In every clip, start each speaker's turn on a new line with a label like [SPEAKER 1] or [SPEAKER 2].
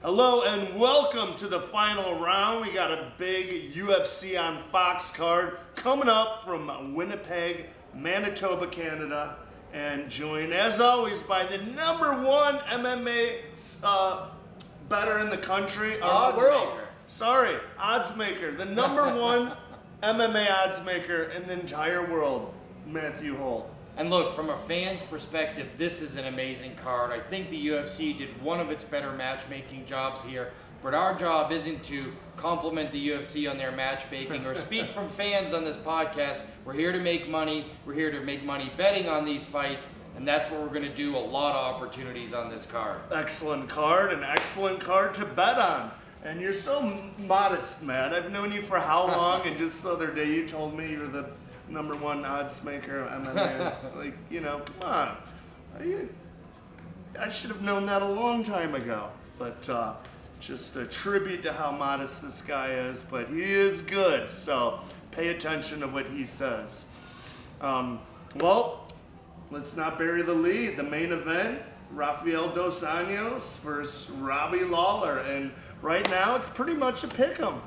[SPEAKER 1] Hello and welcome to the final round. We got a big UFC on Fox card coming up from Winnipeg, Manitoba, Canada. And joined, as always, by the #1 MMA bettor in the country,
[SPEAKER 2] odds
[SPEAKER 1] world.
[SPEAKER 2] Maker.
[SPEAKER 1] Sorry, odds maker. The #1 MMA odds maker in the entire world, Matthew Holt.
[SPEAKER 2] And look, from a fan's perspective, this is an amazing card. I think the UFC did one of its better matchmaking jobs here, but our job isn't to compliment the UFC on their matchmaking or speak from fans on this podcast. We're here to make money. We're here to make money betting on these fights, and that's what we're going to do. A lot of opportunities on this card.
[SPEAKER 1] Excellent card, an excellent card to bet on. And you're so modest, man. I've known you for how long? And just the other day you told me you're the #1 odds maker MMA. Like, you know, come on. I should have known that a long time ago. But just a tribute to how modest this guy is. But he is good, so pay attention to what he says. Well, let's not bury the lead. The main event, Rafael Dos Anjos versus Robbie Lawler. And right now, it's pretty much a pick-em.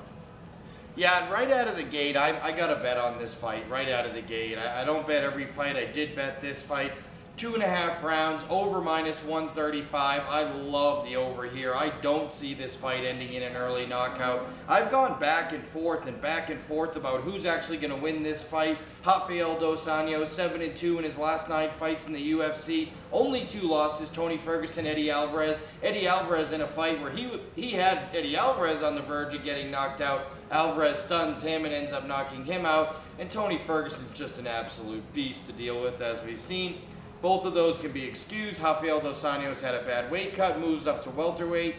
[SPEAKER 2] Yeah, and right out of the gate, I got to bet on this fight right out of the gate. I don't bet every fight. I did bet this fight. 2.5 rounds, over -135. I love the over here. I don't see this fight ending in an early knockout. I've gone back and forth about who's actually going to win this fight. Rafael Dos Anjos, 7-2 in his last 9 fights in the UFC. Only 2 losses, Tony Ferguson, Eddie Alvarez. Eddie Alvarez in a fight where he had Eddie Alvarez on the verge of getting knocked out. Alvarez stuns him and ends up knocking him out. And Tony Ferguson's just an absolute beast to deal with, as we've seen. Both of those can be excused. Rafael Dos Anjos had a bad weight cut, moves up to welterweight,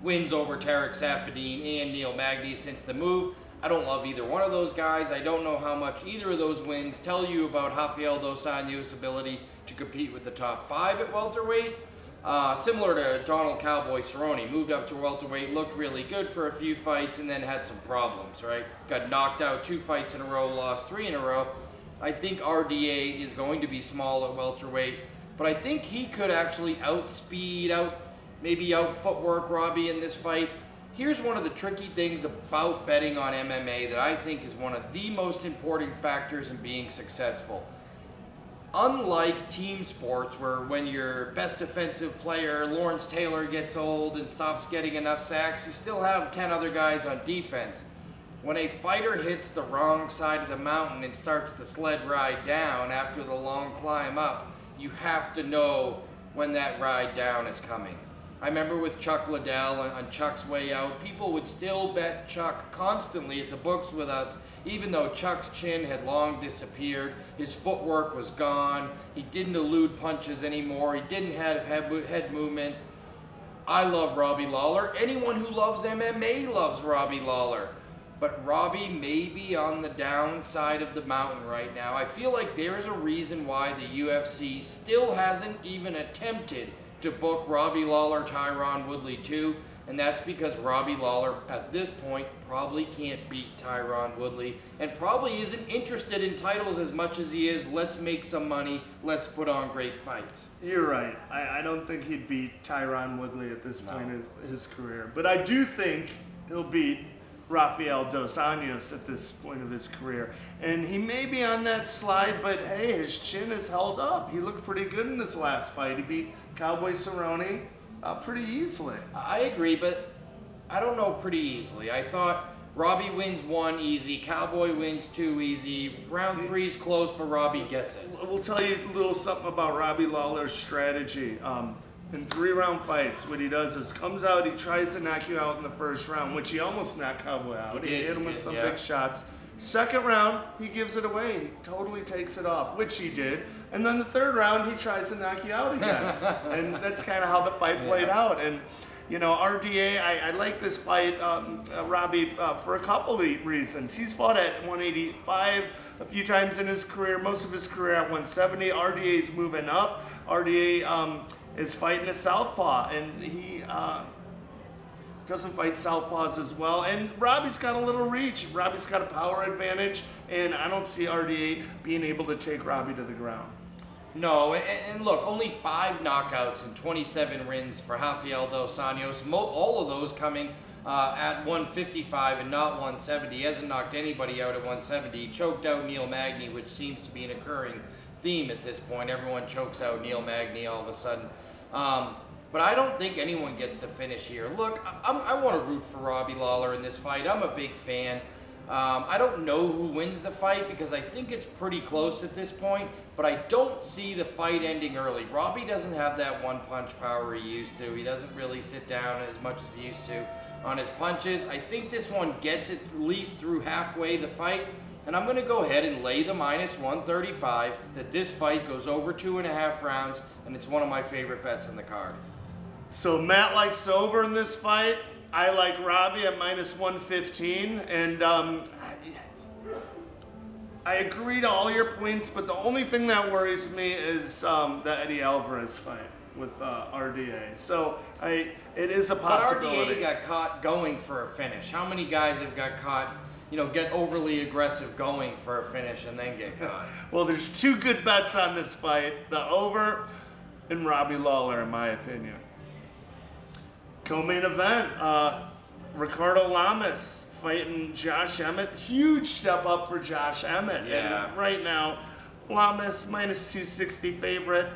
[SPEAKER 2] wins over Tarek Saffiedine and Neil Magny since the move. I don't love either one of those guys. I don't know how much either of those wins tell you about Rafael Dos Anjos' ability to compete with the top 5 at welterweight. Similar to Donald Cowboy Cerrone, moved up to welterweight, looked really good for a few fights, and then had some problems, right? Got knocked out 2 fights in a row, lost 3 in a row. I think RDA is going to be small at welterweight, but I think he could actually outspeed, maybe out footwork Robbie in this fight. Here's one of the tricky things about betting on MMA that I think is one of the most important factors in being successful. Unlike team sports, where when your best defensive player, Lawrence Taylor, gets old and stops getting enough sacks, you still have 10 other guys on defense. When a fighter hits the wrong side of the mountain and starts the sled ride down after the long climb up, you have to know when that ride down is coming. I remember with Chuck Liddell on Chuck's way out, people would still bet Chuck constantly at the books with us, even though Chuck's chin had long disappeared, his footwork was gone, he didn't elude punches anymore, he didn't have head movement. I love Robbie Lawler. Anyone who loves MMA loves Robbie Lawler. But Robbie may be on the downside of the mountain right now. I feel like there's a reason why the UFC still hasn't even attempted to book Robbie Lawler, Tyron Woodley 2, and that's because Robbie Lawler, at this point, probably can't beat Tyron Woodley, and probably isn't interested in titles as much as he is, let's make some money, let's put on great fights.
[SPEAKER 1] You're right. I don't think he'd beat Tyron Woodley at this point in his career, but I do think he'll beat Rafael Dos Anjos at this point of his career. And he may be on that slide, but hey, his chin is held up. He looked pretty good in this last fight. He beat Cowboy Cerrone pretty easily.
[SPEAKER 2] I agree, but I don't know pretty easily. I thought Robbie wins 1 easy, Cowboy wins 2 easy, round 3's close, but Robbie gets it.
[SPEAKER 1] We'll tell you a little something about Robbie Lawler's strategy. In 3-round fights, what he does is comes out, he tries to knock you out in the first round, which he almost knocked Cowboy out. He hit him with some big shots. Second round, he gives it away. He totally takes it off, which he did. And then the 3rd round, he tries to knock you out again. And that's kind of how the fight played out. And, you know, RDA, I like this fight, Robbie, for a couple of reasons. He's fought at 185 a few times in his career, most of his career at 170. RDA's moving up. RDA is fighting a southpaw, and he doesn't fight southpaws as well. And Robbie's got a little reach. Robbie's got a power advantage, and I don't see RDA being able to take Robbie to the ground.
[SPEAKER 2] No, and look, only 5 knockouts and 27 wins for Rafael dos Anjos. All of those coming at 155 and not 170. He hasn't knocked anybody out at 170. He choked out Neil Magny, which seems to be an occurring theme at this point. Everyone chokes out Neil Magny all of a sudden. But I don't think anyone gets the finish here. Look, I want to root for Robbie Lawler in this fight. I'm a big fan. I don't know who wins the fight because I think it's pretty close at this point, but I don't see the fight ending early. Robbie doesn't have that one-punch power he used to. He doesn't really sit down as much as he used to on his punches. I think this one gets at least through halfway the fight, and I'm going to go ahead and lay the -135 that this fight goes over 2.5 rounds, and it's one of my favorite bets on the card.
[SPEAKER 1] So Matt likes over in this fight. I like Robbie at -115, and I agree to all your points, but the only thing that worries me is the Eddie Alvarez fight with RDA. So it is a possibility.
[SPEAKER 2] But RDA got caught going for a finish. How many guys have got caught, get overly aggressive going for a finish and then get caught?
[SPEAKER 1] Well, there's 2 good bets on this fight, the over and Robbie Lawler, in my opinion. Co-main event, Ricardo Lamas fighting Josh Emmett. Huge step up for Josh Emmett.
[SPEAKER 2] Yeah.
[SPEAKER 1] And right now, Lamas -260 favorite.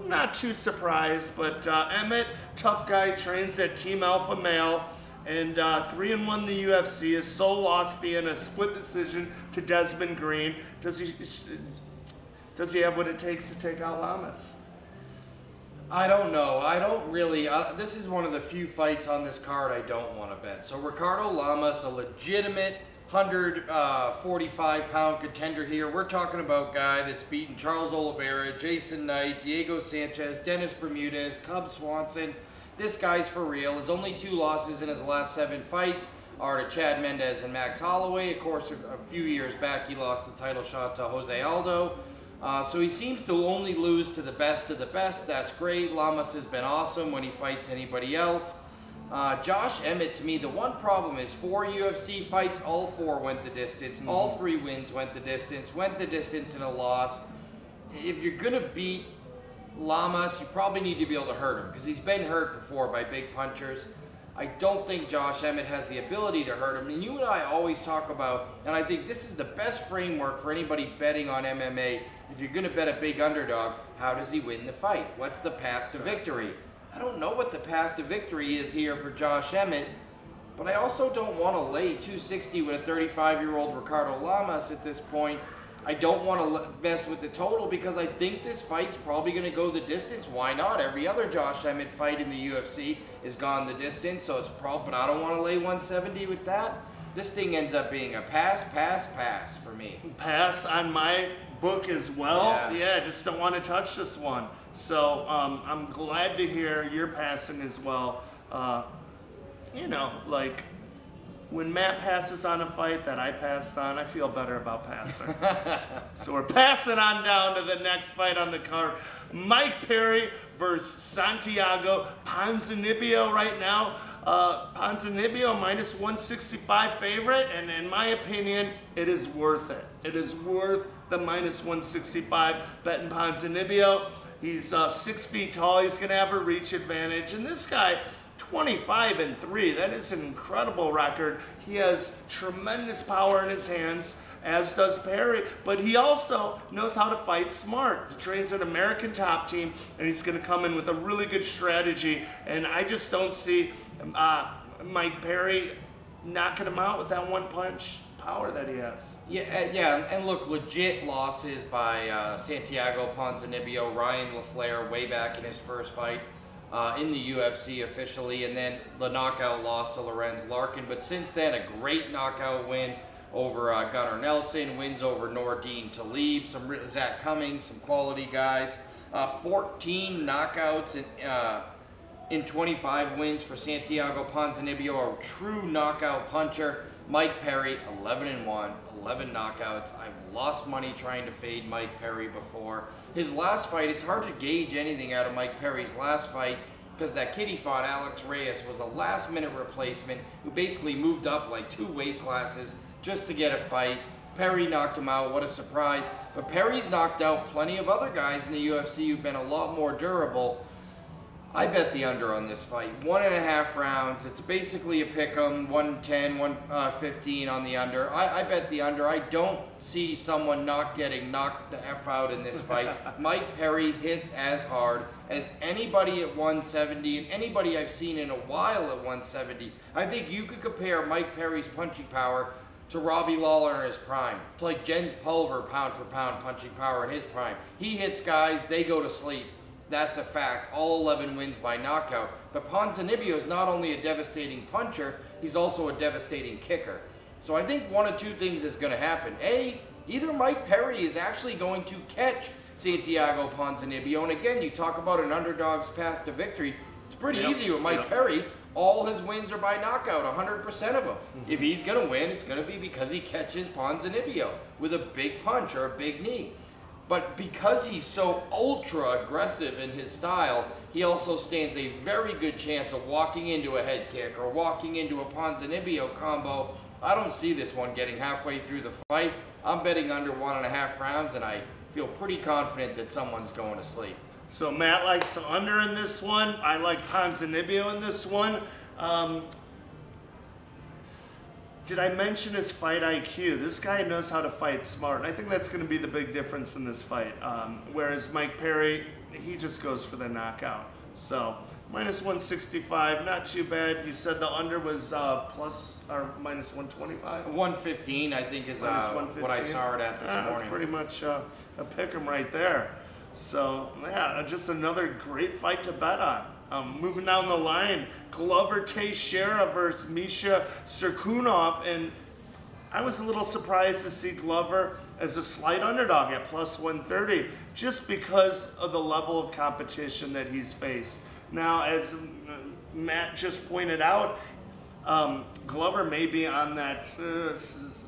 [SPEAKER 1] Not too surprised, but Emmett, tough guy, trains at Team Alpha Male, and 3-1 in the UFC. His sole loss being a split decision to Desmond Green. Does he have what it takes to take out Lamas?
[SPEAKER 2] I don't know. I don't really. This is one of the few fights on this card I don't want to bet. So Ricardo Lamas, a legitimate 145-pound contender here. We're talking about a guy that's beaten Charles Oliveira, Jason Knight, Diego Sanchez, Dennis Bermudez, Cub Swanson. This guy's for real. His only 2 losses in his last 7 fights are to Chad Mendez and Max Holloway. Of course, a few years back, he lost the title shot to Jose Aldo. So he seems to only lose to the best of the best. That's great. Lamas has been awesome when he fights anybody else. Josh Emmett, to me, the one problem is 4 UFC fights, all 4 went the distance. Mm-hmm. All 3 wins went the distance in a loss. If you're going to beat Lamas, you probably need to be able to hurt him because he's been hurt before by big punchers. I don't think Josh Emmett has the ability to hurt him. And you and I always talk about, and I think this is the best framework for anybody betting on MMA. If you're going to bet a big underdog, how does he win the fight? What's the path to victory? I don't know what the path to victory is here for Josh Emmett, but I also don't want to lay 260 with a 35-year-old Ricardo Lamas at this point. I don't want to mess with the total because I think this fight's probably going to go the distance. Why not? Every other Josh Emmett fight in the UFC has gone the distance, so it's but I don't want to lay 170 with that. This thing ends up being a pass for me.
[SPEAKER 1] Pass on my book as well. Yeah, just don't want to touch this one. So I'm glad to hear you're passing as well. When Matt passes on a fight that I passed on, I feel better about passing. So we're passing on down to the next fight on the card. Mike Perry versus Santiago Ponzinibbio right now. Ponzinibbio -165 favorite, and in my opinion, it is worth it. It is worth the -165 betting Ponzinibbio. He's 6 feet tall. He's going to have a reach advantage, and this guy, 25-3. That is an incredible record. He has tremendous power in his hands, as does Perry, but he also knows how to fight smart. He trains an American Top Team, and he's going to come in with a really good strategy, and I just don't see Mike Perry knocking him out with that one-punch power that he has.
[SPEAKER 2] Yeah, and look, legit losses by Santiago Ponzinibbio, Ryan LaFleur way back in his first fight. In the UFC officially, and then the knockout loss to Lorenz Larkin. But since then, a great knockout win over Gunnar Nelson, wins over Nordine Taleb, some Zach Cummings, some quality guys. 14 knockouts in 25 wins for Santiago Ponzinibbio, a true knockout puncher. Mike Perry, 11-1, 11 knockouts. I've lost money trying to fade Mike Perry before. His last fight, it's hard to gauge anything out of Mike Perry's last fight because that kid he fought, Alex Reyes, was a last-minute replacement who basically moved up like 2 weight classes just to get a fight. Perry knocked him out. What a surprise. But Perry's knocked out plenty of other guys in the UFC who've been a lot more durable. I bet the under on this fight. 1.5 rounds. It's basically a pick 'em, 110, 115 on the under. I bet the under. I don't see someone not getting knocked the F out in this fight. Mike Perry hits as hard as anybody at 170 and anybody I've seen in a while at 170. I think you could compare Mike Perry's punching power to Robbie Lawler in his prime. It's like Jens Pulver pound for pound punching power in his prime. He hits guys, they go to sleep. That's a fact. All 11 wins by knockout. But Ponzinibbio is not only a devastating puncher, he's also a devastating kicker. So I think one of two things is going to happen. A, either Mike Perry is actually going to catch Santiago Ponzinibbio. And again, you talk about an underdog's path to victory. It's pretty easy with Mike Perry. All his wins are by knockout, 100% of them. If he's going to win, it's going to be because he catches Ponzinibbio with a big punch or a big knee. But because he's so ultra aggressive in his style, he also stands a very good chance of walking into a head kick or walking into a Ponzinibbio combo. I don't see this one getting halfway through the fight. I'm betting under 1.5 rounds, and I feel pretty confident that someone's going to sleep.
[SPEAKER 1] So Matt likes the under in this one. I like Ponzinibbio in this one. Did I mention his fight IQ? This guy knows how to fight smart. And I think that's going to be the big difference in this fight. Whereas Mike Perry, he just goes for the knockout. So minus 165, not too bad. You said the under was plus or minus 125?
[SPEAKER 2] 115, I think, is what I saw it at this morning.
[SPEAKER 1] That's pretty much a pick 'em right there. So yeah, just another great fight to bet on. Moving down the line, Glover Teixeira versus Misha Cirkunov, and I was a little surprised to see Glover as a slight underdog at plus 130, just because of the level of competition that he's faced. Now, as Matt just pointed out, Glover may be on that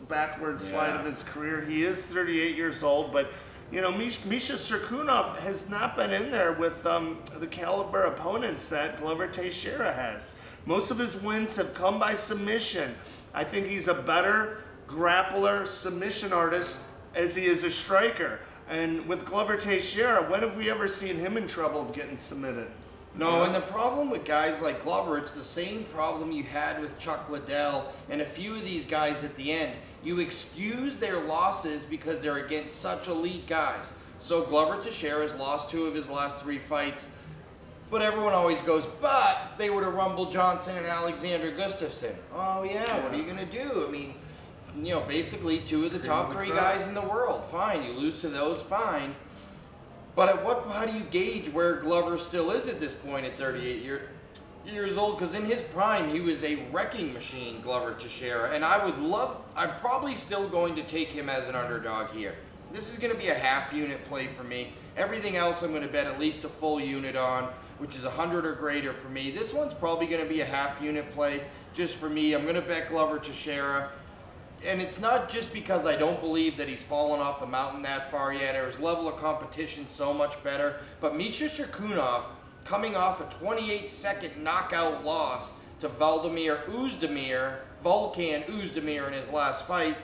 [SPEAKER 1] backward slide of his career. He is 38 years old, but you know, Misha Cirkunov has not been in there with the caliber opponents that Glover Teixeira has. Most of his wins have come by submission. I think he's a better grappler, submission artist, as he is a striker. And with Glover Teixeira, when have we ever seen him in trouble of getting submitted?
[SPEAKER 2] No, and the problem with guys like Glover, it's the same problem you had with Chuck Liddell and a few of these guys at the end. You excuse their losses because they're against such elite guys. So Glover Teixeira's lost 2 of his last 3 fights, but everyone always goes, but they were to Rumble Johnson and Alexander Gustafsson. Oh yeah, what are you gonna do? I mean, you know, basically 2 of the top 3 guys in the world. Fine, you lose to those, fine. But how do you gauge where Glover still is at this point at 38 years old? Because in his prime, he was a wrecking machine, Glover Teixeira. And I'm probably still going to take him as an underdog here. This is going to be a half-unit play for me. Everything else I'm going to bet at least a full unit on, which is 100 or greater for me. This one's probably going to be a half-unit play just for me. I'm going to bet Glover Teixeira. And it's not just because I don't believe that he's fallen off the mountain that far yet, or his level of competition so much better. But Misha Cirkunov, coming off a 28-second knockout loss to Volkan Oezdemir in his last fight,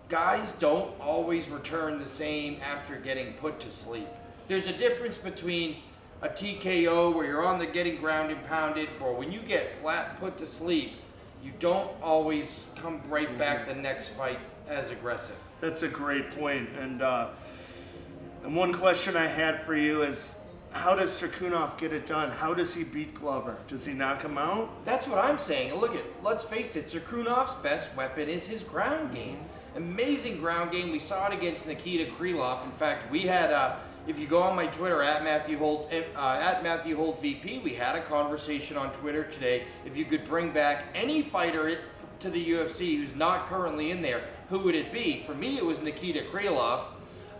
[SPEAKER 2] guys don't always return the same after getting put to sleep. There's a difference between a TKO where you're on the getting ground and pounded, or when you get flat put to sleep, you don't always come right back the next fight as aggressive.
[SPEAKER 1] That's a great point. And one question I had for you is, how does Cirkunov get it done? How does he beat Glover? Does he knock him out?
[SPEAKER 2] That's what I'm saying. Let's face it, Cirkunov's best weapon is his ground game. Amazing ground game. We saw it against Nikita Krylov. In fact, we had if you go on my Twitter, at Matthew Holt VP, we had a conversation on Twitter today. If you could bring back any fighter to the UFC who's not currently in there, who would it be? For me, it was Nikita Krylov.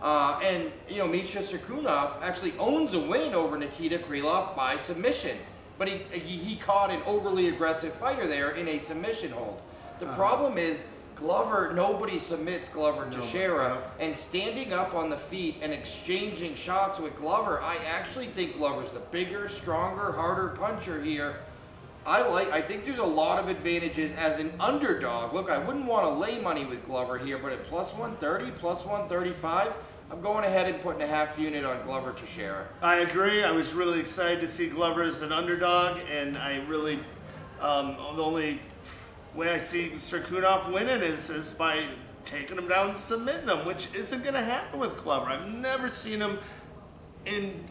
[SPEAKER 2] And, you know, Misha Cirkunov actually owns a win over Nikita Krylov by submission. But he caught an overly aggressive fighter there in a submission hold. The problem is, Glover, nobody submits Glover Teixeira, and standing up on the feet and exchanging shots with Glover, I actually think Glover's the bigger, stronger, harder puncher here. I think there's a lot of advantages as an underdog. Look, I wouldn't want to lay money with Glover here, but at plus 130, plus 135, I'm going ahead and putting a half unit on Glover Teixeira.
[SPEAKER 1] I agree. I was really excited to see Glover as an underdog, and I really, the only way I see Cirkunov winning is by taking him down and submitting him, which isn't going to happen with Glover. I've never seen him in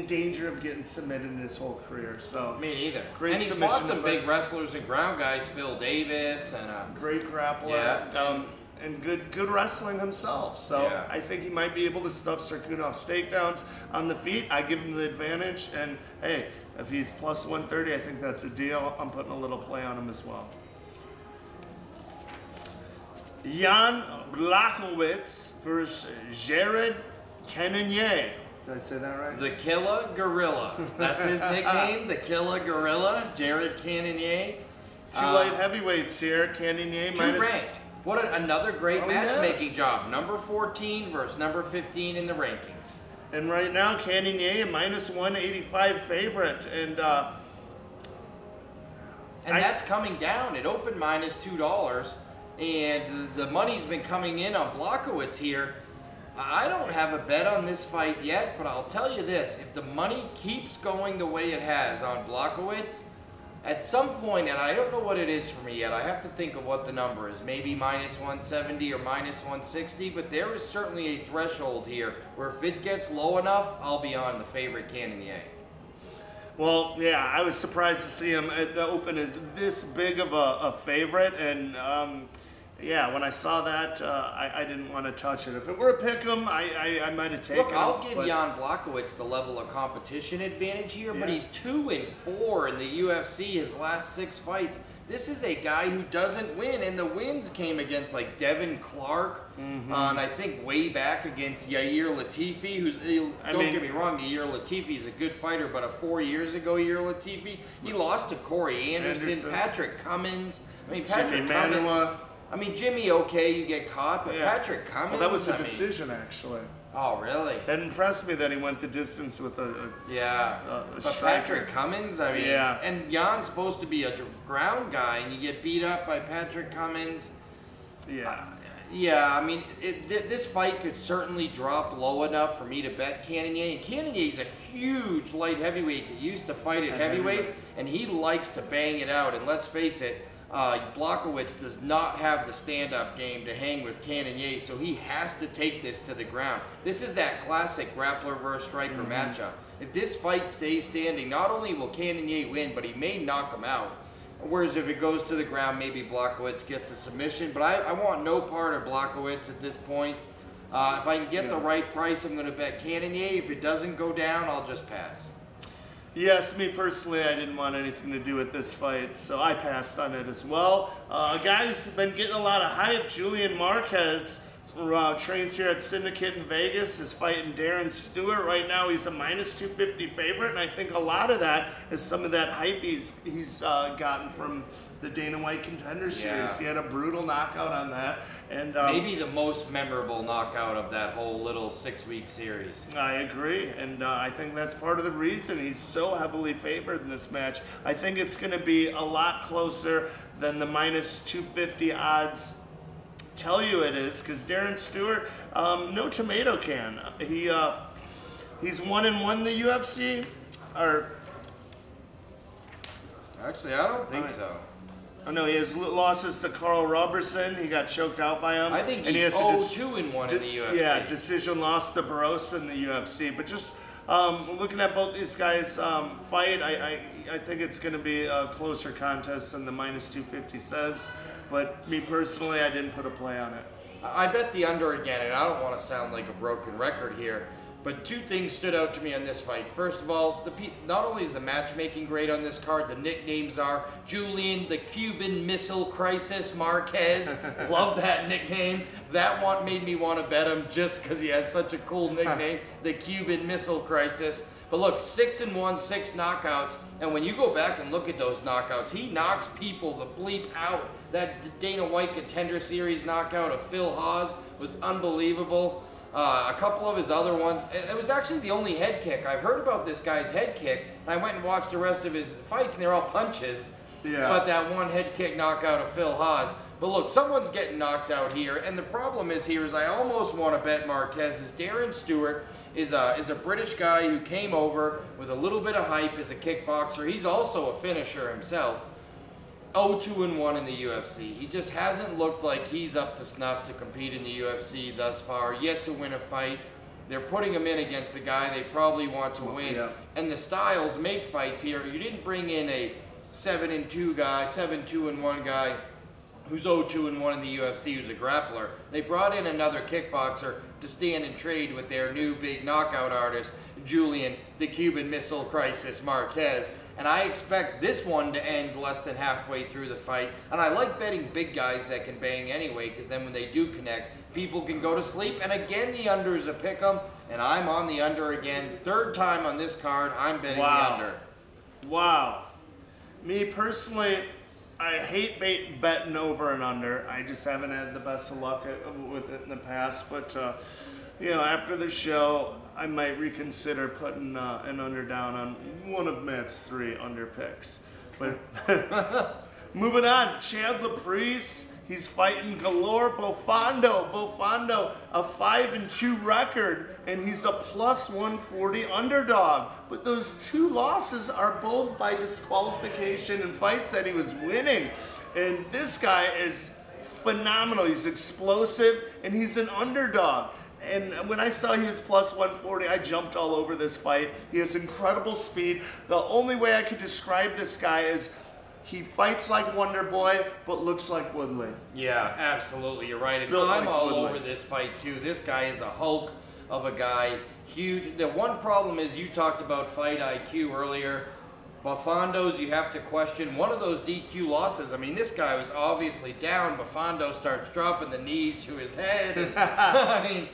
[SPEAKER 1] danger of getting submitted in his whole career. So
[SPEAKER 2] me neither.
[SPEAKER 1] Great
[SPEAKER 2] and he's fought some big wrestlers and ground guys, Phil Davis, and
[SPEAKER 1] great grappler.
[SPEAKER 2] Yeah.
[SPEAKER 1] And good wrestling himself. So
[SPEAKER 2] yeah.
[SPEAKER 1] I think he might be able to stuff Cirkunov's takedowns on the feet. I give him the advantage. And hey, if he's plus 130, I think that's a deal. I'm putting a little play on him as well. Jan Blachowicz versus Jared Cannonier. Did I say that right?
[SPEAKER 2] The Killer Gorilla. That's his nickname, the Killer Gorilla, Jared Cannonier.
[SPEAKER 1] Two light heavyweights here. Cannonier minus...
[SPEAKER 2] ranked. What another great matchmaking job. Number 14 versus number 15 in the rankings.
[SPEAKER 1] And right now, Cannonier, minus 185 favorite. And
[SPEAKER 2] that's coming down. It opened minus $2. And the money's been coming in on Blachowicz here. I don't have a bet on this fight yet, but I'll tell you this. If the money keeps going the way it has on Blachowicz, at some point, and I don't know what it is for me yet, I have to think of what the number is. Maybe minus 170 or minus 160, but there is certainly a threshold here where if it gets low enough, I'll be on the favorite Cannonier.
[SPEAKER 1] Well, yeah, I was surprised to see him at the open as this big of a favorite, and yeah, when I saw that, I didn't want to touch it. If it were a pick'em, I might have taken it.
[SPEAKER 2] Look, I'll give Jan Blachowicz the level of competition advantage here, but he's 2-4 in the UFC his last 6 fights. This is a guy who doesn't win, and the wins came against like Devin Clark, and I think way back against Yair Latifi, who's, don't get me wrong, Yair Latifi is a good fighter, but 4 years ago, Yair Latifi, he lost to Corey Anderson, Patrick Cummins. I mean, Patrick Cummins. I mean, Jimmy, okay, you get caught, but Patrick Cummins...
[SPEAKER 1] Well, that was a decision, actually.
[SPEAKER 2] Oh, really?
[SPEAKER 1] It impressed me that he went the distance with a
[SPEAKER 2] but Patrick Cummins, I mean...
[SPEAKER 1] Yeah.
[SPEAKER 2] And Jan's supposed to be a ground guy, and you get beat up by Patrick Cummins.
[SPEAKER 1] Yeah.
[SPEAKER 2] Yeah, I mean, this fight could certainly drop low enough for me to bet Cannonier. And Cannonier's a huge light heavyweight that used to fight at heavyweight, and he likes to bang it out. And let's face it, Blachowicz does not have the stand-up game to hang with Cannonier, so he has to take this to the ground. This is that classic grappler versus striker matchup. If this fight stays standing, not only will Cannonier win, but he may knock him out. Whereas if it goes to the ground, maybe Blachowicz gets a submission. But I want no part of Blachowicz at this point. If I can get the right price, I'm going to bet Cannonier. If it doesn't go down, I'll just pass.
[SPEAKER 1] Yes, me personally, I didn't want anything to do with this fight, so I passed on it as well. A guy who's been getting a lot of hype, Julian Marquez, who trains here at Syndicate in Vegas, is fighting Darren Stewart. Right now, he's a minus 250 favorite, and I think a lot of that is some of that hype he's gotten from the Dana White Contender Series. He had a brutal knockout on that. And
[SPEAKER 2] maybe the most memorable knockout of that whole little 6-week series.
[SPEAKER 1] I agree, and I think that's part of the reason he's so heavily favored in this match. I think it's going to be a lot closer than the minus 250 odds tell you it is, because Darren Stewart, no tomato can. He's 1-1 in the UFC, or
[SPEAKER 2] actually, I don't think so.
[SPEAKER 1] Oh no, he has losses to Carl Robertson. He got choked out by him.
[SPEAKER 2] I think he's 0-2-1 in the UFC.
[SPEAKER 1] Yeah, decision loss to Barroso in the UFC. But just looking at both these guys fight, I think it's going to be a closer contest than the minus 250 says. But me personally, I didn't put a play on it.
[SPEAKER 2] I bet the under again, and I don't want to sound like a broken record here, but 2 things stood out to me on this fight. First of all, not only is the matchmaking great on this card, the nicknames are Julian the Cuban Missile Crisis Marquez. Love that nickname. That one made me want to bet him just because he has such a cool nickname, the Cuban Missile Crisis. But look, 6-1, 6 knockouts, and when you go back and look at those knockouts, he knocks people the bleep out. That Dana White Contender Series knockout of Phil Haas was unbelievable. A couple of his other ones, it was actually the only head kick. I've heard about this guy's head kick, and I went and watched the rest of his fights, and they're all punches. Yeah. But that one head kick knockout of Phil Haas But look, someone's getting knocked out here, and the problem is I almost want to bet Marquez. Darren Stewart is a British guy who came over with a little bit of hype as a kickboxer. He's also a finisher himself. 0-2-1 in the UFC. He just hasn't looked like he's up to snuff to compete in the UFC thus far, yet to win a fight. They're putting him in against the guy they probably want to win. Yeah. And the styles make fights here. You didn't bring in a 7-2 guy, 7-2-1 guy who's 0-2-1 in the UFC, who's a grappler. They brought in another kickboxer to stand and trade with their new big knockout artist, Julian, the Cuban Missile Crisis Marquez. And I expect this one to end less than halfway through the fight. And I like betting big guys that can bang anyway, because then when they do connect, people can go to sleep. And again, the under is a pick 'em, and I'm on the under again. Third time on this card, I'm betting the under.
[SPEAKER 1] Wow. Me personally, I hate betting over and under. I just haven't had the best of luck with it in the past. But, you know, after the show, I might reconsider putting an under down on one of Matt's 3 under picks. But moving on, Chad Laprise, he's fighting galore. Bofando, a 5-2 record, and he's a +140 underdog. But those 2 losses are both by disqualification in fights that he was winning. And this guy is phenomenal. He's explosive, and he's an underdog. And when I saw he was +140, I jumped all over this fight. He has incredible speed. The only way I could describe this guy is he fights like Wonder Boy, but looks like Woodley.
[SPEAKER 2] Yeah, absolutely. You're right. And I'm all over this fight, too. This guy is a Hulk of a guy. Huge. The one problem is you talked about fight IQ earlier. Bofando's, you have to question one of those DQ losses. I mean, this guy was obviously down. Bofando starts dropping the knees to his head. And,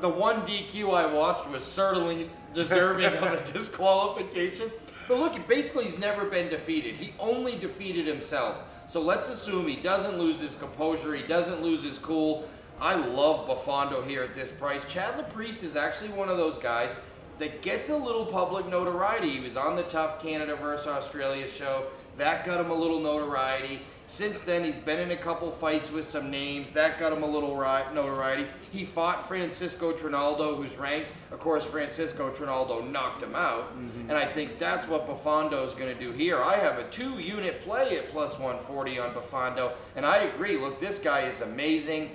[SPEAKER 2] the one DQ I watched was certainly deserving of a disqualification. But look, basically he's never been defeated. He only defeated himself. So let's assume he doesn't lose his composure, he doesn't lose his cool. I love Bofando here at this price. Chad Laprise is actually one of those guys that gets a little public notoriety. He was on the Tough Canada vs. Australia show. That got him a little notoriety. Since then, he's been in a couple fights with some names. That got him a little notoriety. He fought Francisco Trinaldo, who's ranked. Of course, Francisco Trinaldo knocked him out. And I think that's what Bofando is going to do here. I have a 2-unit play at +140 on Bofando. And I agree. Look, this guy is amazing.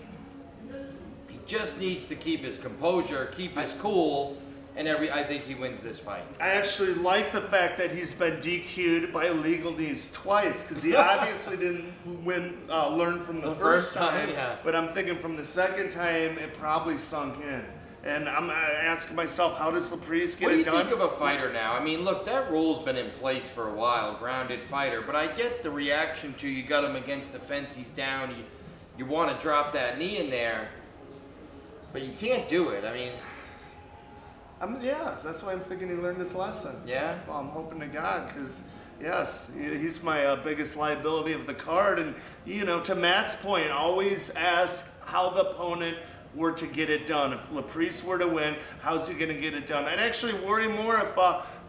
[SPEAKER 2] He just needs to keep his composure, keep his cool. And I think he wins this fight.
[SPEAKER 1] I actually like the fact that he's been DQ'd by illegal knees twice, because he obviously didn't learn from the first time. Yeah. But I'm thinking from the second time, it probably sunk in. And I'm asking myself, how does Laprise get it done?
[SPEAKER 2] What do you think of a fighter now? I mean, look, that rule's been in place for a while, grounded fighter. But I get the reaction to you got him against the fence, he's down, you want to drop that knee in there. But you can't do it. I mean...
[SPEAKER 1] yeah, that's why I'm thinking he learned his lesson.
[SPEAKER 2] Yeah?
[SPEAKER 1] Well, I'm hoping to God, because, yes, he's my biggest liability of the card. And, you know, to Matt's point, always ask how the opponent were to get it done. If Laprise were to win, how's he going to get it done? I'd actually worry more if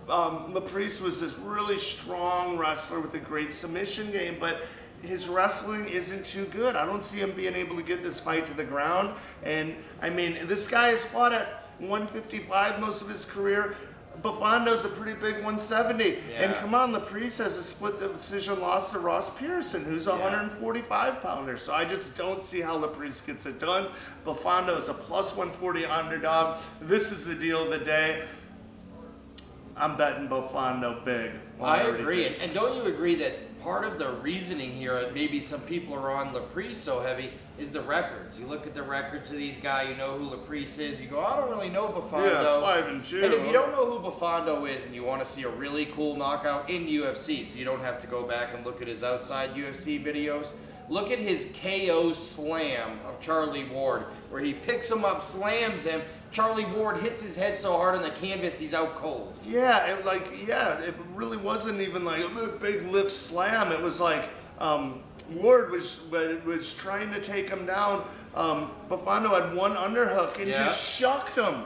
[SPEAKER 1] Laprise was this really strong wrestler with a great submission game, but his wrestling isn't too good. I don't see him being able to get this fight to the ground. And, I mean, this guy has fought at 155 most of his career. Bofando's a pretty big 170. Yeah. And come on, Laprise has a split decision loss to Ross Pearson, who's a 145 pounder. So I just don't see how Laprise gets it done. Bofando is a +140 underdog. This is the deal of the day. I'm betting Bofando big.
[SPEAKER 2] I agree. And don't you agree that part of the reasoning here, maybe some people are on Laprise so heavy, is the records. You look at the records of these guys, you know who Laprise is, you go, I don't really know Bofando.
[SPEAKER 1] Yeah, 5-2.
[SPEAKER 2] And if you don't know who Bofando is and you want to see a really cool knockout in UFC, so you don't have to go back and look at his outside UFC videos, look at his KO slam of Charlie Ward, where he picks him up, slams him, Charlie Ward hits his head so hard on the canvas, he's out cold.
[SPEAKER 1] Yeah, it really wasn't even like a big lift slam. It was like Ward was trying to take him down. Bofando had one underhook and just shucked him.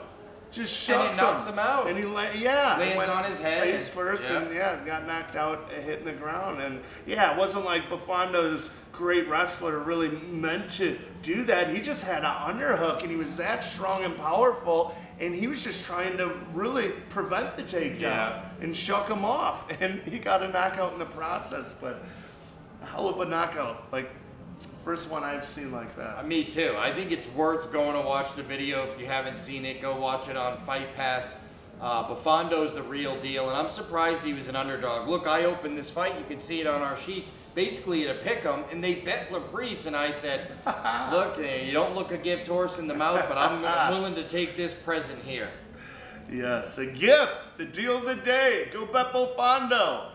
[SPEAKER 1] just shook him.
[SPEAKER 2] And it knocks him out.
[SPEAKER 1] And he
[SPEAKER 2] lands on his head.
[SPEAKER 1] Face first and got knocked out hitting the ground. And yeah, it wasn't like Bofando's great wrestler really meant to do that. He just had an underhook and he was that strong and powerful. And he was just trying to really prevent the takedown and shook him off. And he got a knockout in the process, but a hell of a knockout. Like, first one I've seen like that.
[SPEAKER 2] Me too. I think it's worth going to watch the video. If you haven't seen it, go watch it on Fight Pass. Bofando's the real deal, and I'm surprised he was an underdog. Look, I opened this fight. You can see it on our sheets. Basically at a pick'em, and they bet Laprise, and I said, look, you don't look a gift horse in the mouth, but I'm willing to take this present here.
[SPEAKER 1] Yes, a gift, the deal of the day. Go bet Bofando.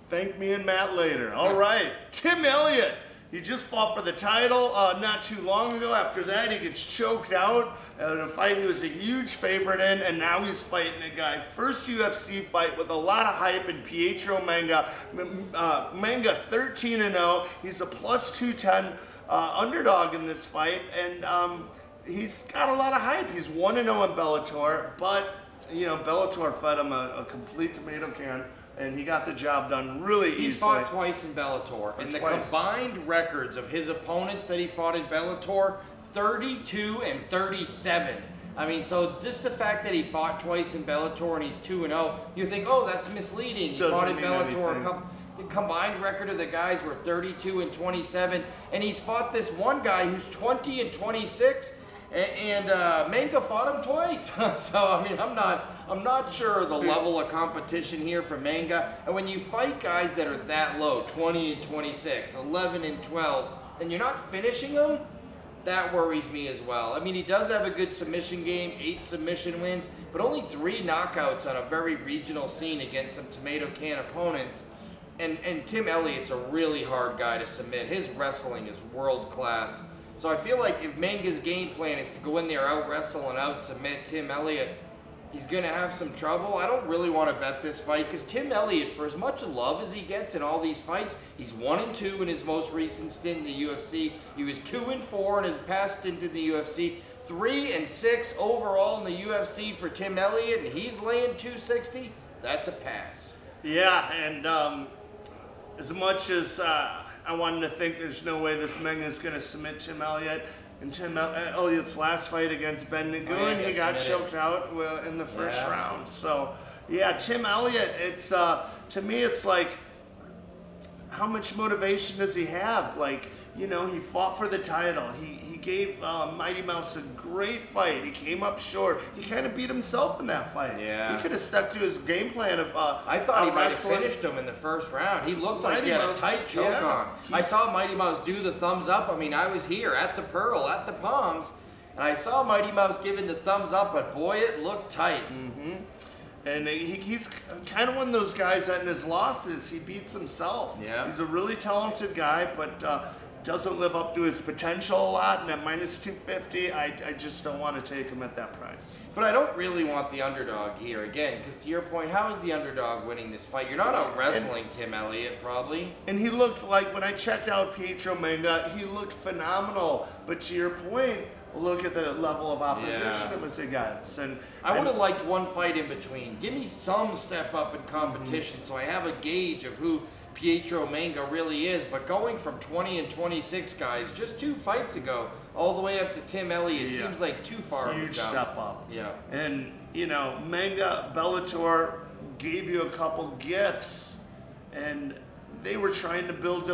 [SPEAKER 1] Thank me and Matt later. All right, Tim Elliott. He just fought for the title not too long ago. After that, he gets choked out in a fight he was a huge favorite in, and now he's fighting a guy. First UFC fight with a lot of hype in Pietro Manga. Manga 13-0. He's a plus 210 underdog in this fight, and he's got a lot of hype. He's 1-0 in Bellator, but you know, Bellator fed him a complete tomato can. And he got the job done really easily.
[SPEAKER 2] He's fought twice in Bellator. And the combined records of his opponents that he fought in Bellator, 32 and 37. I mean, so just the fact that he fought twice in Bellator and he's 2-0, you think, oh, that's misleading. He fought in Bellator. The combined record of the guys were 32 and 27. And he's fought this one guy who's 20 and 26. And Manga fought him twice. So, I mean, I'm not sure the level of competition here for Manga. And when you fight guys that are that low, 20 and 26, 11 and 12, and you're not finishing them, that worries me as well. I mean, he does have a good submission game, 8 submission wins, but only 3 knockouts on a very regional scene against some tomato can opponents. And Tim Elliott's a really hard guy to submit. His wrestling is world class. So I feel like if Manga's game plan is to go in there, out-wrestle and out-submit Tim Elliott, he's going to have some trouble. I don't really want to bet this fight because Tim Elliott, for as much love as he gets in all these fights, he's 1-2 in his most recent stint in the UFC. He was 2-4 in his past stint in the UFC. 3-6 overall in the UFC for Tim Elliott, and he's laying 260. That's a pass.
[SPEAKER 1] Yeah, and as much as I wanted to think there's no way this Manga is going to submit Tim Elliott. In Tim Elliott's last fight against Ben Nguyen, he got choked out in the first round. So, yeah, Tim Elliott, it's to me, it's like, how much motivation does he have? Like, you know, he fought for the title. He gave Mighty Mouse a great fight. He came up short. He kind of beat himself in that fight.
[SPEAKER 2] Yeah.
[SPEAKER 1] He could have stuck to his game plan of
[SPEAKER 2] I thought he might have finished him in the first round. He looked like he had a tight choke on. I saw Mighty Mouse do the thumbs up. I mean, I was here at the Pearl, at the Palms, and I saw Mighty Mouse giving the thumbs up, but boy, it looked tight.
[SPEAKER 1] Mm-hmm. And he's kind of one of those guys that in his losses, he beats himself.
[SPEAKER 2] Yeah.
[SPEAKER 1] He's a really talented guy, but doesn't live up to his potential a lot. And at minus 250, I just don't want to take him at that price.
[SPEAKER 2] But I don't really want the underdog here, again, because to your point, how is the underdog winning this fight? You're not out wrestling Tim Elliott, probably.
[SPEAKER 1] And he looked like, when I checked out Pietro Manga, he looked phenomenal. But to your point, look at the level of opposition it was against. And
[SPEAKER 2] I would have liked one fight in between. Give me some step up in competition so I have a gauge of who Pietro Manga really is. But going from 20 and 26 guys just 2 fights ago all the way up to Tim Elliott seems like too far of a jump.
[SPEAKER 1] Huge step up.
[SPEAKER 2] Yeah.
[SPEAKER 1] And, you know, Manga, Bellator gave you a couple gifts, and they were trying to build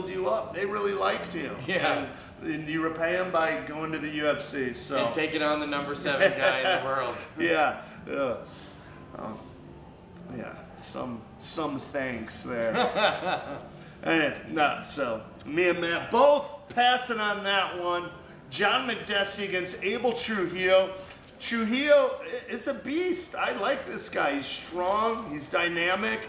[SPEAKER 1] you up. They really liked you.
[SPEAKER 2] Yeah.
[SPEAKER 1] And you repay them by going to the UFC. So.
[SPEAKER 2] And taking on the number 7 guy in the world.
[SPEAKER 1] Yeah. Yeah. Some thanks there. So me and Matt both passing on that one. John Makdessi against Abel Trujillo. Trujillo is a beast. I like this guy. He's strong. He's dynamic.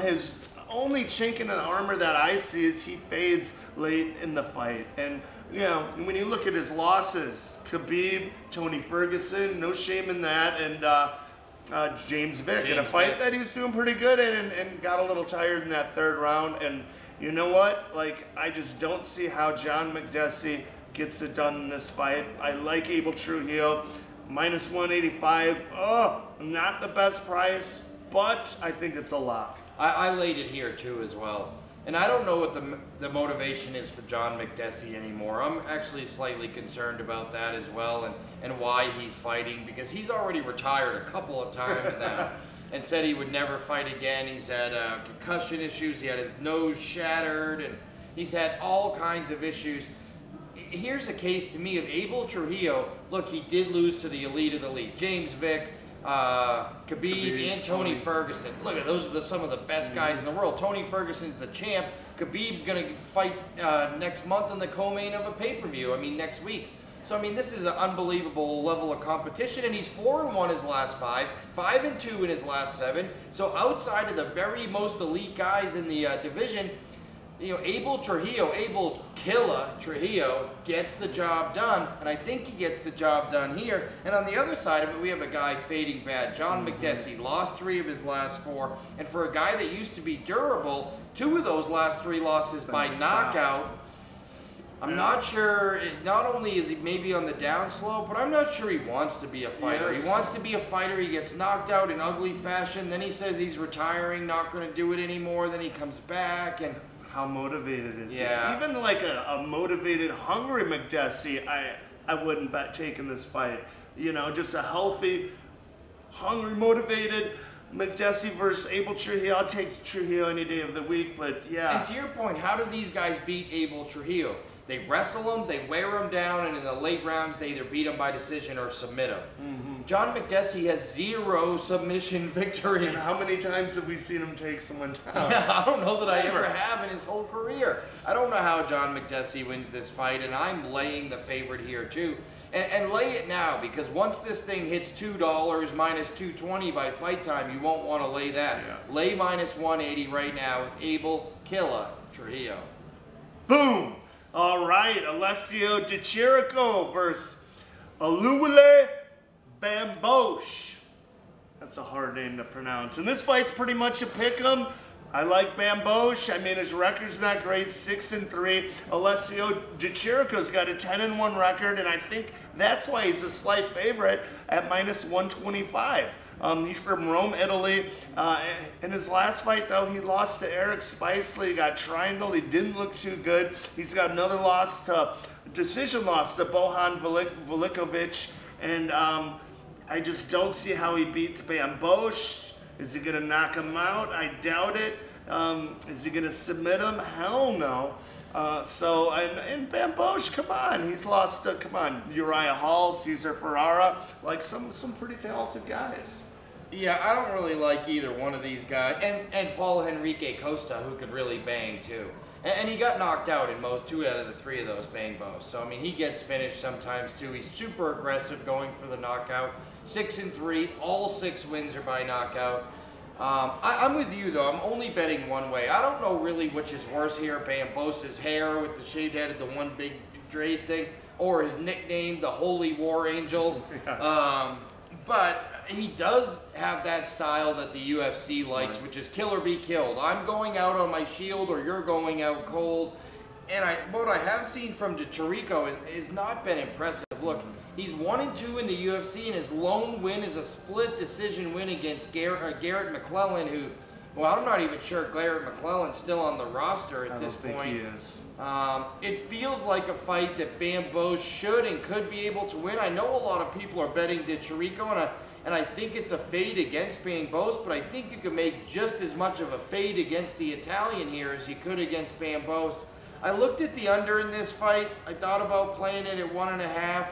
[SPEAKER 1] His only chink in the armor that I see is he fades late in the fight. And you know, when you look at his losses, Khabib, Tony Ferguson, no shame in that, and James Vick in a fight that he's doing pretty good in, and got a little tired in that 3rd round. And you know what? Like, I just don't see how John Makdessi gets it done in this fight. I like Abel Trujillo. minus 185. Oh, not the best price, but I think it's a lock.
[SPEAKER 2] I laid it here too as well. And I don't know what the motivation is for John Makdessi anymore. I'm actually slightly concerned about that as well, and why he's fighting, because he's already retired a couple of times now and said he would never fight again. He's had concussion issues, he had his nose shattered, and he's had all kinds of issues. Here's a case to me of Abel Trujillo. Look, he did lose to the elite of the elite. James Vick, Khabib, and Tony Ferguson. Look at those are some of the best guys in the world. Tony Ferguson's the champ. Khabib's going to fight next month in the co-main of a pay-per-view. I mean, next week. So, I mean, this is an unbelievable level of competition, and he's 4-1 his last 5, 5-2 in his last 7. So outside of the very most elite guys in the division, you know, Abel Killer Trujillo gets the job done, and I think he gets the job done here. And on the other side of it, we have a guy fading bad. John Makdessi lost 3 of his last 4, and for a guy that used to be durable, 2 of those last 3 losses by knockout. I'm not sure, not only is he maybe on the downslope, but I'm not sure he wants to be a fighter. Yes. He wants to be a fighter. He gets knocked out in ugly fashion, then he says he's retiring, not going to do it anymore, then he comes back, and
[SPEAKER 1] how motivated is he? Even like a motivated, hungry Makdessi, I wouldn't bet taking this fight. You know, just a healthy, hungry, motivated Makdessi versus Abel Trujillo. I'll take Trujillo any day of the week, but yeah.
[SPEAKER 2] And to your point, how do these guys beat Abel Trujillo? They wrestle him, they wear him down, and in the late rounds, they either beat him by decision or submit him. John Makdessi has 0 submission victories.
[SPEAKER 1] And how many times have we seen him take someone down?
[SPEAKER 2] I don't know that I ever have in his whole career. I don't know how John Makdessi wins this fight, and I'm laying the favorite here too. And lay it now, because once this thing hits $2 minus 220 by fight time, you won't want to lay that. Yeah. Lay minus 180 right now with Abel Killer Trujillo.
[SPEAKER 1] Boom! All right, Alessio Di Chirico versus Oluwole Bambose. That's a hard name to pronounce. And this fight's pretty much a pick-em. I like Bambose. I mean, his record's not great, 6-3. Alessio Di Chirico's got a 10-1 record, and I think that's why he's a slight favorite at minus 125. He's from Rome, Italy. In his last fight, though, he lost to Eric Spicely. He got triangled. He didn't look too good. He's got another decision loss to Bohan Velikovic. And I just don't see how he beats Bambose. Is he going to knock him out? I doubt it. Is he going to submit him? Hell no. And Bambose, come on. He's lost to, Uriah Hall, Cesar Ferrara, like some pretty talented guys.
[SPEAKER 2] Yeah, I don't really like either one of these guys. And Paul Henrique Costa, who could really bang too. And he got knocked out in 2 out of the 3 of those Bambose. So, I mean, he gets finished sometimes too. He's super aggressive going for the knockout. 6-3, all 6 wins are by knockout. I'm with you though. I'm only betting one way. I don't know really which is worse here. Bambose's hair with the shaved head at the one big trade thing, or his nickname, the Holy War Angel. But he does have that style that the UFC likes, which is kill or be killed. I'm going out on my shield, or you're going out cold. And what I have seen from Chirico is not been impressive. Look, he's 1-2 in the UFC, and his lone win is a split decision win against Garrett McClellan, who, well, I'm not even sure Garrett McClellan's still on the roster at this point. I don't think he is. It feels like a fight that Bambose should and could be able to win. I know a lot of people are betting Chirico, and I think it's a fade against Bambose, but I think you can make just as much of a fade against the Italian here as you could against Bambose. I looked at the under in this fight. I thought about playing it at 1.5,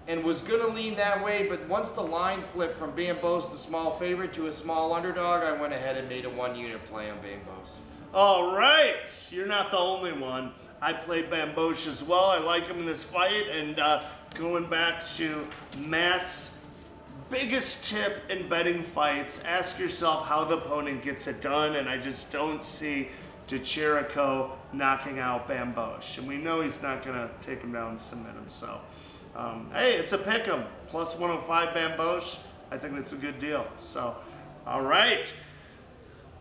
[SPEAKER 2] and was going to lean that way, but once the line flipped from Bambose, the small favorite, to a small underdog, I went ahead and made a 1-unit play on Bambose.
[SPEAKER 1] All right, you're not the only one. I played Bambose as well. I like him in this fight, and going back to Matt's biggest tip in betting fights, ask yourself how the opponent gets it done, and I just don't see Di Chirico knocking out Bambose. And we know he's not going to take him down and submit him. So, hey, it's a pick 'em. Plus 105 Bambose. I think that's a good deal. So, all right.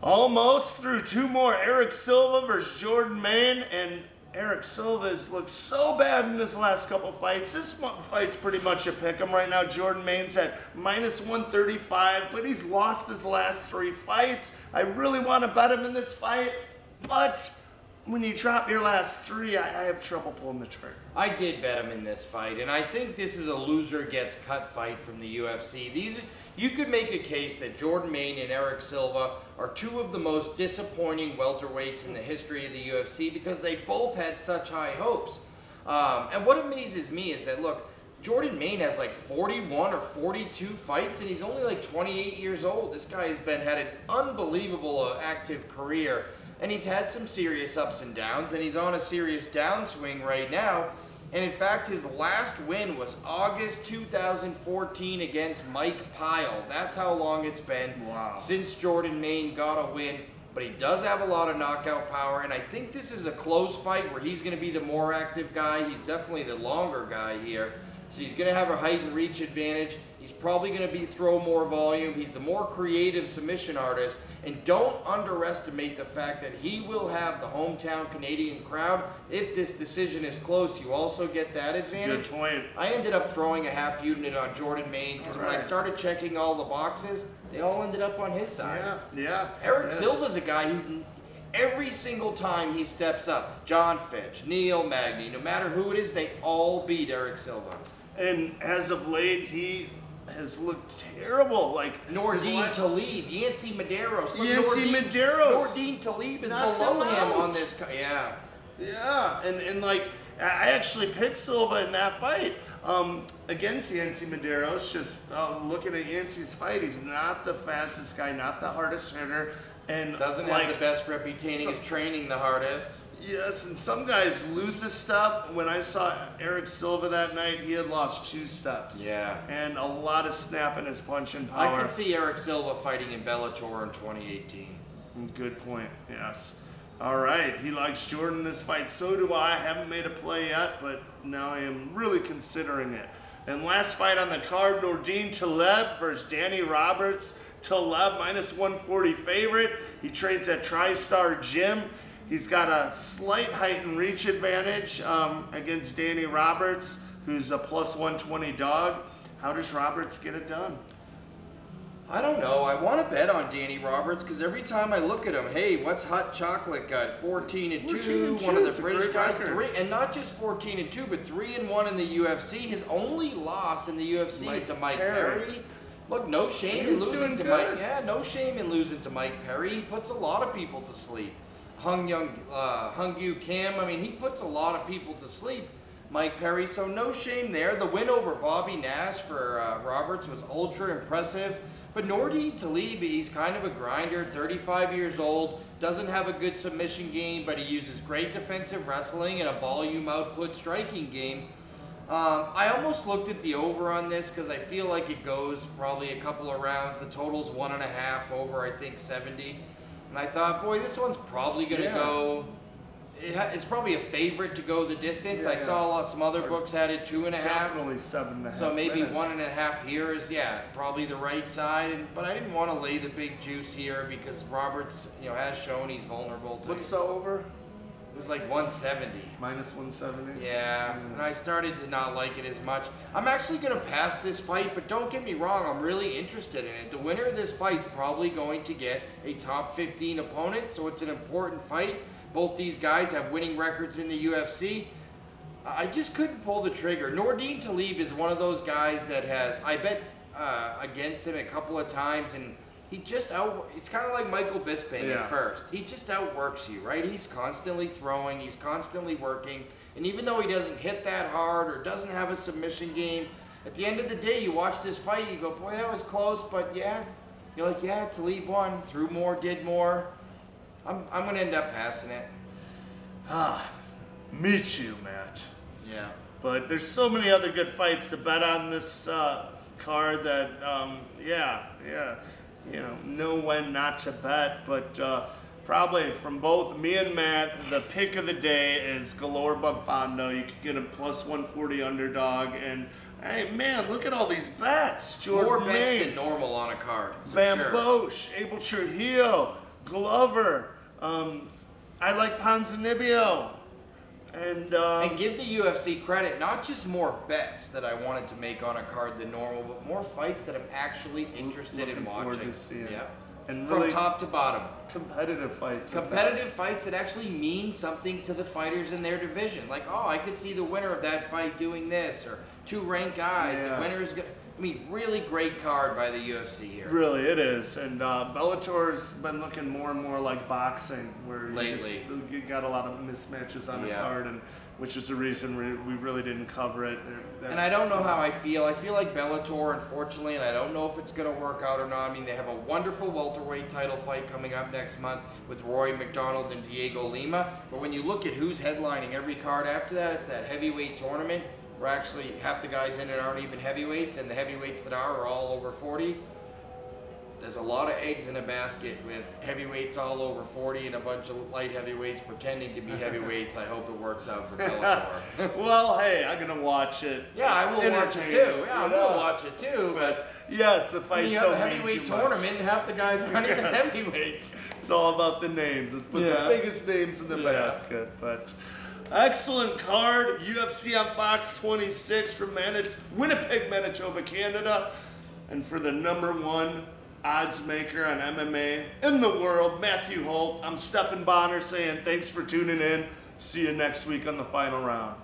[SPEAKER 1] Almost through 2 more. Eric Silva versus Jordan Main. And Eric Silva's looked so bad in his last couple fights. This fight's pretty much a pick'em right now. Jordan Main's at -135, but he's lost his last 3 fights. I really want to bet him in this fight, but when you drop your last 3, I have trouble pulling the trigger.
[SPEAKER 2] I did bet him in this fight, and I think this is a loser gets cut fight from the UFC. You could make a case that Jordan Mein and Eric Silva are 2 of the most disappointing welterweights in the history of the UFC because they both had such high hopes. And what amazes me is that, look, Jordan Mein has like 41 or 42 fights, and he's only like 28 years old. This guy has had an unbelievable active career, and he's had some serious ups and downs, and he's on a serious downswing right now. And in fact, his last win was August 2014 against Mike Pyle. That's how long it's been since Jordan Mein got a win. But he does have a lot of knockout power, and I think this is a close fight where he's going to be the more active guy. He's definitely the longer guy here. So he's going to have a height and reach advantage. He's probably going to throw more volume. He's the more creative submission artist. And don't underestimate the fact that he will have the hometown Canadian crowd. If this decision is close, you also get that advantage.
[SPEAKER 1] Good point.
[SPEAKER 2] I ended up throwing a half unit on Jordan Mein because when I started checking all the boxes, they all ended up on his side.
[SPEAKER 1] Yeah.
[SPEAKER 2] Eric Silva's a guy who every single time he steps up, John Fitch, Neil Magny, no matter who it is, they all beat Eric Silva.
[SPEAKER 1] And as of late, he has looked terrible. Like
[SPEAKER 2] Nordine Taleb, Yancy Medeiros. Nordine Taleb is below him on this.
[SPEAKER 1] Yeah, and like I actually picked Silva in that fight against Yancy Medeiros. Just looking at Yancy's fight, he's not the fastest guy, not the hardest hitter, and
[SPEAKER 2] doesn't have the best reputation. He's training the hardest.
[SPEAKER 1] Yes, and some guys lose a step. When I saw Eric Silva that night, he had lost 2 steps.
[SPEAKER 2] Yeah.
[SPEAKER 1] And a lot of snap in his punching power.
[SPEAKER 2] I could see Eric Silva fighting in Bellator in 2018.
[SPEAKER 1] Good point, yes. All right, he likes Jordan in this fight. So do I. Haven't made a play yet, but now I am really considering it. And last fight on the card, Nordine Taleb versus Danny Roberts. Taleb -140 favorite. He trains at TriStar Gym. He's got a slight height and reach advantage against Danny Roberts, who's a +120 dog. How does Roberts get it done?
[SPEAKER 2] I don't know. I want to bet on Danny Roberts because every time I look at him, hey, what's Hot Chocolate got? 14-2, one of the British guys. And not just 14-2, but 3-1 in the UFC. His only loss in the UFC is to Mike Perry. Look, no shame in losing to Mike. Yeah, no shame in losing to Mike Perry. He puts a lot of people to sleep. Hung Yu Kim, I mean, he puts a lot of people to sleep, Mike Perry, so no shame there. The win over Bobby Nash for Roberts was ultra impressive, but Nordine Taleb, he's kind of a grinder, 35 years old, doesn't have a good submission game, but he uses great defensive wrestling and a volume output striking game. I almost looked at the over on this because I feel like it goes probably a couple of rounds. The total's 1.5 over, I think, 70. And I thought, boy, this one's probably going to go, it's probably a favorite to go the distance. I saw some other books had it 2.5.
[SPEAKER 1] Definitely 7.5.
[SPEAKER 2] So maybe 1.5 here is, probably the right side. But I didn't want to lay the big juice here because Roberts, has shown he's vulnerable to
[SPEAKER 1] What's the over?
[SPEAKER 2] It was like 170.
[SPEAKER 1] -170?
[SPEAKER 2] Yeah, and I started to not like it as much. I'm actually going to pass this fight, but don't get me wrong, I'm really interested in it. The winner of this fight's probably going to get a top 15 opponent, so it's an important fight. Both these guys have winning records in the UFC. I just couldn't pull the trigger. Nordine Taleb is one of those guys that I bet against him a couple of times, and it's kind of like Michael Bisping at first. He just outworks you, right? He's constantly throwing, he's constantly working, and even though he doesn't hit that hard or doesn't have a submission game, at the end of the day, you watch this fight, you go, boy, that was close, but you're like, Taleb won, threw more, did more. I'm going to end up passing it.
[SPEAKER 1] Me too, Matt.
[SPEAKER 2] Yeah.
[SPEAKER 1] But there's so many other good fights to bet on this card that, know when not to bet, but probably from both me and Matt, the pick of the day is Galore Bofando. You could get a +140 underdog, and hey man, look at all these bets.
[SPEAKER 2] More bets than normal on a card.
[SPEAKER 1] Bambose, Abel Trujillo, Glover. I like Ponzinibbio. And
[SPEAKER 2] give the UFC credit, not just more bets that I wanted to make on a card than normal, but more fights that I'm actually interested in watching.
[SPEAKER 1] Yeah. And
[SPEAKER 2] from
[SPEAKER 1] really
[SPEAKER 2] top to bottom.
[SPEAKER 1] Competitive fights.
[SPEAKER 2] Competitive fights that actually mean something to the fighters in their division. Like, oh, I could see the winner of that fight doing this, or 2 ranked guys.
[SPEAKER 1] Yeah.
[SPEAKER 2] The winner is good. I mean, really great card by the UFC here.
[SPEAKER 1] Really, it is. And Bellator's been looking more and more like boxing, where you got a lot of mismatches on the card, and which is the reason we really didn't cover it.
[SPEAKER 2] And I don't know how I feel. I feel like Bellator, unfortunately, and I don't know if it's going to work out or not. I mean, they have a wonderful welterweight title fight coming up next month with Roy McDonald and Diego Lima. But when you look at who's headlining every card after that, it's that heavyweight tournament where actually half the guys in it aren't even heavyweights, and the heavyweights that are all over 40. There's a lot of eggs in a basket with heavyweights all over 40 and a bunch of light heavyweights pretending to be heavyweights. I hope it works out for Bellator.
[SPEAKER 1] Well, hey, I'm going to watch it.
[SPEAKER 2] Yeah, I will watch it too. Yeah, I will watch it too. But
[SPEAKER 1] yes, the fight's
[SPEAKER 2] you have a heavyweight tournament and half the guys aren't even heavyweights.
[SPEAKER 1] It's all about the names. Let's put the biggest names in the basket. But excellent card. UFC on Fox 26 from Winnipeg, Manitoba, Canada. And for the #1 odds maker on MMA in the world, Matthew Holt, I'm Stephan Bonnar saying thanks for tuning in. See you next week on the final round.